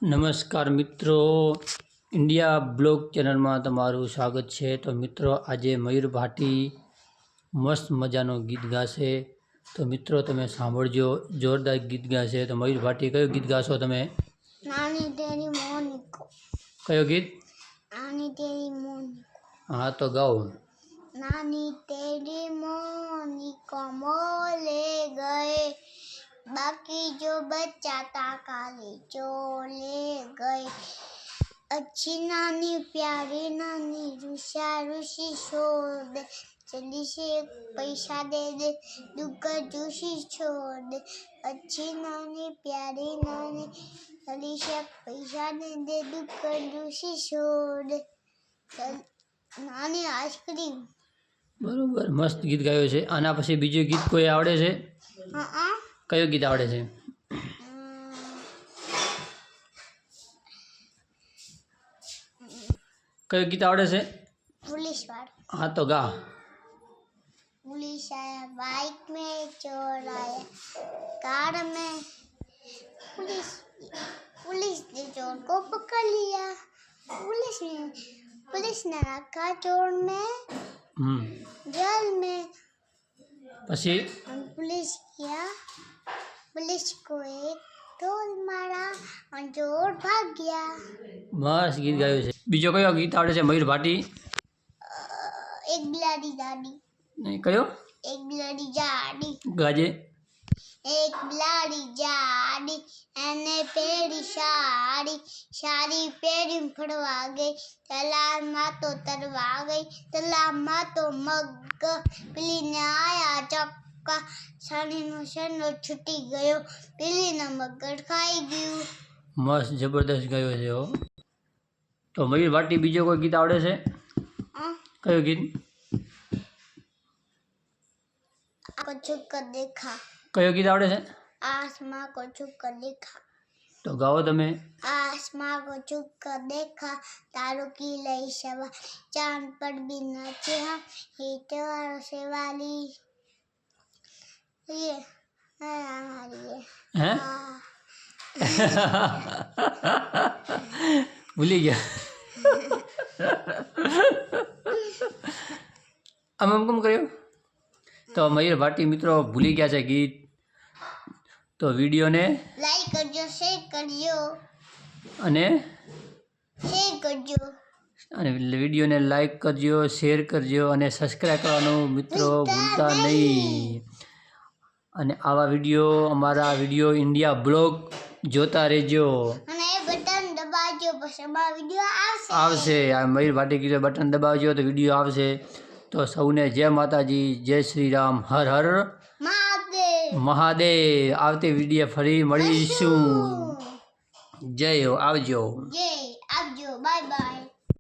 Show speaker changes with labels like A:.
A: નમસ્કાર મિત્રો, India blog ચેનલમાં તમારું સ્વાગત છે। તો મિત્રો આજે મયુર ભાટી મસ્ત મજાનું ગીત ગાશે। તો મિત્રો તમે સાંભળજો, જોરદાર ગીત ગાશે। તો મયુર ભાટી કયું ગીત ગાશો તમે?
B: નાની તેરી મોનિકો।
A: કયો ગીત?
B: નાની તેરી મોનિકો।
A: હા તો ગાઓ।
B: નાની तेरी मोनिको मोले गए, बाकी जो बच्चा था काले चोले गए। अच्छी नानी प्यारी नानी रुषा रुषि छोड़ दे, जल्दी से एक पैसा दे दे दुख जोशी छोड़ दे। अच्छी नानी प्यारी नानी जल्दी से एक पैसा दे दे दुख जोशी छोड़ दे। નાની આઈસ્ક્રીમ।
A: બરોબર, મસ્ત ગીત ગાયો છે। આના પછી બીજું ગીત કોઈ આવડે છે?
B: હા,
A: કયું ગીત આવડે છે? કયું ગીત આવડે છે?
B: पुलिस वाला।
A: હા તો ગા।
B: पुलिस आया बाइक में, चोर आया कार में। पुलिस ने चोर को पकड़ लिया। पुलिस ने रखा चोर में जेल में।
A: પછી
B: पुलिस को एक ढोल मारा और चोर भाग गया।
A: મસ્ત ગીત ગાયું છે। બીજો કયો ગીત આવડે છે મયુર ભાટી?
B: एक बिलाड़ी जाड़ी।
A: નહીં, કયો
B: एक बिलाड़ी जाड़ी।
A: ગાજે।
B: एक बिलाड़ी जाड़ी एने पेरी साड़ी, साड़ी पेरी फड़वा गई, तालाब में तो तरवा गई, तालाब में तो मग। बिल्ली ने आया चक्का, साड़ी नो सनो छूटी गयो, बिल्ली ने मगर खाई गયું।
A: મસ્ત જબરદસ્ત ગાયો છે હો। તો મયુર ભાટી બીજો કોઈ ગીત આવડે છે? કયું ગીત?
B: को छुप कर देखा,
A: કયો ગીત આવડે છે?
B: आसमां को छुप कर देखा।
A: તો ગાઓ તમે।
B: आसमां को छुप कर देखा, तारों की लई सवा, चांद पर भी नाचे हम, ये त्योहारों से वाली ये
A: હે ભૂલી ગયા। આમ કેમ કર્યું? તો મયુર ભાટી મિત્રો ભૂલી ગયા છે ગીત। તો વિડીયોને
B: लाइक करजो, शेयर करजो,
A: અને
B: शेयर करजो।
A: વિડીયોને લાઈક કરજો, શેર કરજો અને સબસ્ક્રાઈબ કરવાનું મિત્રો ભૂલતા નહીં। અને આવા વિડીયો, અમારા વિડીયો ઇન્ડિયા બ્લોગ જોતા રહેજો।
B: અને એ બટન દબાવજો, પછી અમારો વિડિયો
A: આવશે। આ મયુર ભાટી કીધું બટન દબાવજો તો વિડીયો આવશે। તો સૌને જય માતાજી, જય શ્રી રામ, હર હર
B: મહાદેવ।
A: મહાદેવ। આવતી વિડીયો ફરી મળીશું। જય હો, આવજો।
B: જય